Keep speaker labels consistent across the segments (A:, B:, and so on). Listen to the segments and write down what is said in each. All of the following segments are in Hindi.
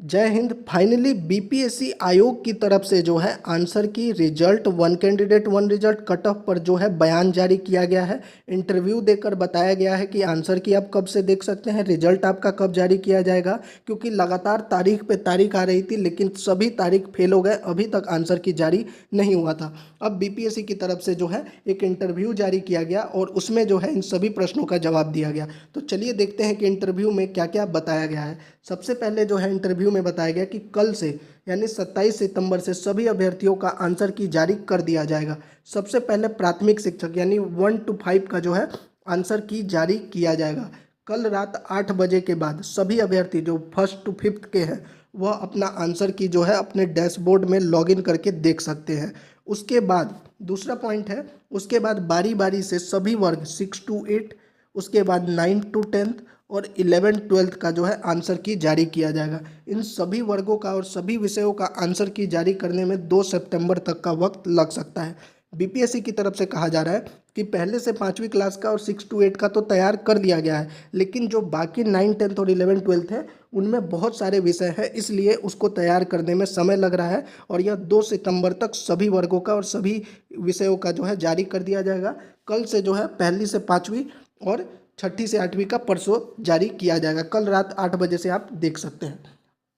A: जय हिंद। फाइनली बीपीएससी आयोग की तरफ से जो है आंसर की result one candidate one result cut off पर जो है बयान जारी किया गया है। इंटरव्यू देकर बताया गया है कि आंसर की आप कब से देख सकते हैं, रिजल्ट आपका कब जारी किया जाएगा। क्योंकि लगातार तारीख पे तारीख आ रही थी लेकिन सभी तारीख फेल हो गए, अभी तक आंसर की जारी नहीं हुआ था। अब बीपीएससी की तरफ से जो है एक इंटरव्यू जारी किया गया और उसमें जो है इन सभी प्रश्नों का जवाब दिया गया। तो चलिए देखते हैं कि इंटरव्यू में क्या क्या बताया गया है। सबसे पहले जो है इंटरव्यू में बताया गया कि कल से यानी 27 सितंबर से सभी अभ्यर्थियों का आंसर की जारी कर दिया जाएगा। सबसे पहले प्राथमिक शिक्षक यानी 1 to 5 का जो है आंसर की जारी किया जाएगा। कल रात 8 बजे के बाद सभी अभ्यर्थी जो फर्स्ट टू फिफ्थ के हैं वह अपना आंसर की जो है अपने डैशबोर्ड में लॉगिन करके देख सकते हैं। उसके बाद दूसरा पॉइंट है, उसके बाद बारी बारी से सभी वर्ग 6 to 8, उसके बाद 9 to 10 और 11 12 का जो है आंसर की जारी किया जाएगा। इन सभी वर्गों का और सभी विषयों का आंसर की जारी करने में 2 सितंबर तक का वक्त लग सकता है। बीपीएससी की तरफ से कहा जा रहा है कि पहले से 5वीं क्लास का और 6 to 8 का तो तैयार कर दिया गया है, लेकिन जो बाकी 9 10 और 11 12 है उनमें बहुत सारे विषय हैं, इसलिए उसको तैयार करने में समय लग रहा है। और यह 2 सितंबर तक सभी वर्गों का और सभी विषयों का जो है जारी कर दिया जाएगा। कल से जो है पहली से 5वीं और छठी से 8वीं का परसों जारी किया जाएगा। कल रात 8 बजे से आप देख सकते हैं।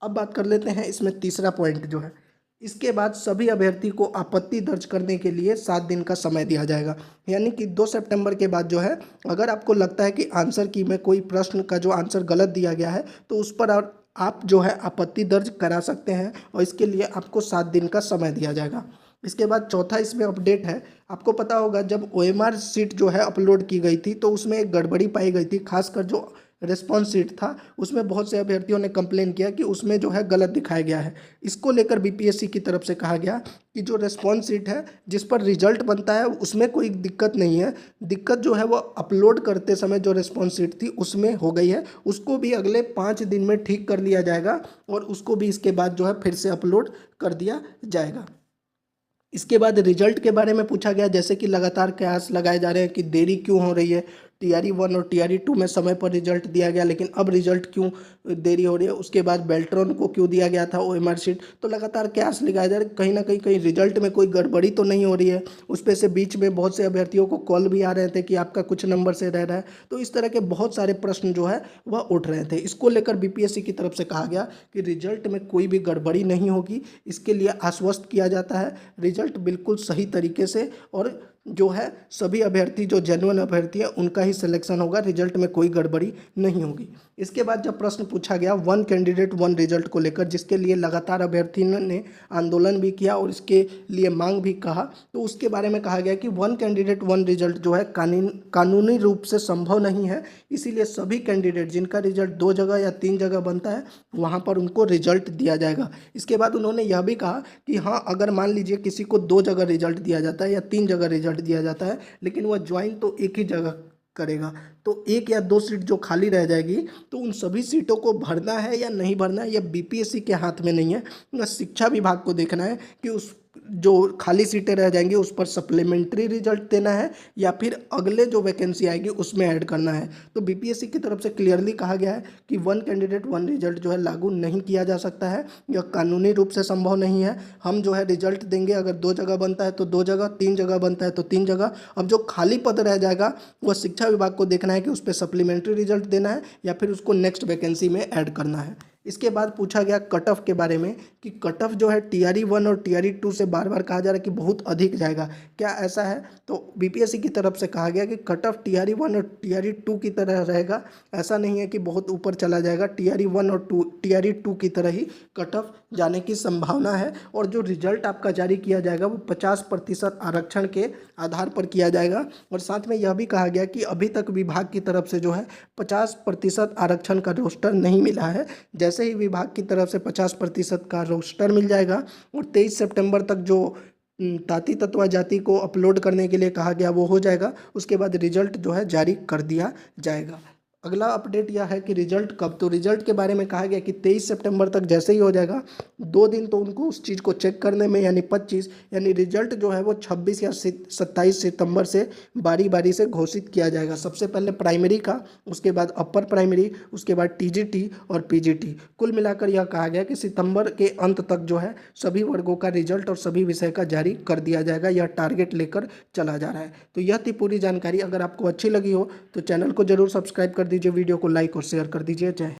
A: अब बात कर लेते हैं इसमें तीसरा पॉइंट जो है, इसके बाद सभी अभ्यर्थी को आपत्ति दर्ज करने के लिए 7 दिन का समय दिया जाएगा। यानी कि 2 सितंबर के बाद जो है अगर आपको लगता है कि आंसर की में कोई प्रश्न का जो आंसर गलत दिया गया है तो उस पर आप जो है आपत्ति दर्ज करा सकते हैं और इसके लिए आपको 7 दिन का समय दिया जाएगा। इसके बाद चौथा इसमें अपडेट है, आपको पता होगा जब ओएमआर सीट जो है अपलोड की गई थी तो उसमें एक गड़बड़ी पाई गई थी। खासकर जो रिस्पॉन्स सीट था उसमें बहुत से अभ्यर्थियों ने कंप्लेन किया कि उसमें जो है गलत दिखाया गया है। इसको लेकर बीपीएससी की तरफ से कहा गया कि जो रिस्पॉन्स सीट है जिस पर रिजल्ट बनता है उसमें कोई दिक्कत नहीं है, दिक्कत जो है वो अपलोड करते समय जो रिस्पॉन्स सीट थी उसमें हो गई है। उसको भी अगले 5 दिन में ठीक कर लिया जाएगा और उसको भी इसके बाद जो है फिर से अपलोड कर दिया जाएगा। इसके बाद रिजल्ट के बारे में पूछा गया, जैसे कि लगातार कयास लगाए जा रहे हैं कि देरी क्यों हो रही है। टीआरई 1 और टीआरई 2 में समय पर रिजल्ट दिया गया लेकिन अब रिजल्ट क्यों देरी हो रही है। उसके बाद बेल्ट्रॉन को क्यों दिया गया था ओएमआर शीट। तो लगातार कयास लगाए जा रहे हैं कहीं ना कहीं रिजल्ट में कोई गड़बड़ी तो नहीं हो रही है। उस पर से बीच में बहुत से अभ्यर्थियों को कॉल भी आ रहे थे कि आपका कुछ नंबर से रह रहा है। तो इस तरह के बहुत सारे प्रश्न जो है वह उठ रहे थे। इसको लेकर बीपीएससी की तरफ से कहा गया कि रिजल्ट में कोई भी गड़बड़ी नहीं होगी, इसके लिए आश्वस्त किया जाता है। रिजल्ट बिल्कुल सही तरीके से और जो है सभी अभ्यर्थी जो जेन्युइन अभ्यर्थी है उनका ही सिलेक्शन होगा, रिजल्ट में कोई गड़बड़ी नहीं होगी। इसके बाद जब प्रश्न पूछा गया 1 कैंडिडेट 1 रिजल्ट को लेकर, जिसके लिए लगातार अभ्यर्थियों ने आंदोलन भी किया और इसके लिए मांग भी कहा, तो उसके बारे में कहा गया कि 1 कैंडिडेट 1 रिजल्ट जो है कानूनी रूप से संभव नहीं है। इसीलिए सभी कैंडिडेट जिनका रिजल्ट 2 जगह या 3 जगह बनता है वहाँ पर उनको रिजल्ट दिया जाएगा। इसके बाद उन्होंने यह भी कहा कि हाँ, अगर मान लीजिए किसी को 2 जगह रिजल्ट दिया जाता है या 3 जगह रिजल्ट दिया जाता है लेकिन वह ज्वाइन तो एक ही जगह करेगा, तो 1 या 2 सीट जो खाली रह जाएगी तो उन सभी सीटों को भरना है या नहीं भरना है, यह बीपीएससी के हाथ में नहीं है। शिक्षा विभाग को देखना है कि उस जो खाली सीटें रह जाएंगी उस पर सप्लीमेंट्री रिजल्ट देना है या फिर अगले जो वैकेंसी आएगी उसमें ऐड करना है। तो बीपीएससी की तरफ से क्लियरली कहा गया है कि 1 कैंडिडेट 1 रिजल्ट जो है लागू नहीं किया जा सकता है, यह कानूनी रूप से संभव नहीं है। हम जो है रिजल्ट देंगे, अगर 2 जगह बनता है तो 2 जगह, 3 जगह बनता है तो 3 जगह। अब जो खाली पद रह जाएगा वह शिक्षा विभाग को देखना है कि उस पर सप्लीमेंट्री रिजल्ट देना है या फिर उसको नेक्स्ट वैकेंसी में ऐड करना है। इसके बाद पूछा गया कट ऑफ के बारे में कि कट ऑफ जो है टीआरई 1 और टीआरई 2 से बार बार कहा जा रहा है कि बहुत अधिक जाएगा, क्या ऐसा है? तो बीपीएससी की तरफ से कहा गया कि कट ऑफ टीआरई 1 और टीआरई 2 की तरह रहेगा, ऐसा नहीं है कि बहुत ऊपर चला जाएगा। टीआरई 1 और टीआरई 2 की तरह ही कट ऑफ जाने की संभावना है। और जो रिजल्ट आपका जारी किया जाएगा वो 50% आरक्षण के आधार पर किया जाएगा। और साथ में यह भी कहा गया कि अभी तक विभाग की तरफ से जो है 50% आरक्षण का रोस्टर नहीं मिला है। जैसे ही विभाग की तरफ से 50% का रोस्टर मिल जाएगा और 23 सितंबर तक जो ताती तत्वा जाति को अपलोड करने के लिए कहा गया वो हो जाएगा, उसके बाद रिजल्ट जो है जारी कर दिया जाएगा। अगला अपडेट यह है कि रिजल्ट कब, तो रिजल्ट के बारे में कहा गया कि 23 सितंबर तक जैसे ही हो जाएगा, 2 दिन तो उनको उस चीज़ को चेक करने में, यानी 25, यानी रिजल्ट जो है वो 26 या 27 सितंबर से बारी बारी से घोषित किया जाएगा। सबसे पहले प्राइमरी का, उसके बाद अपर प्राइमरी, उसके बाद टीजीटी और पीजीटी। कुल मिलाकर यह कहा गया कि सितंबर के अंत तक जो है सभी वर्गों का रिजल्ट और सभी विषय का जारी कर दिया जाएगा। यह टारगेट लेकर चला जा रहा है। तो यह थी पूरी जानकारी। अगर आपको अच्छी लगी हो तो चैनल को जरूर सब्सक्राइब कर दीजिए, वीडियो को लाइक और शेयर कर दीजिए। जय हिंद।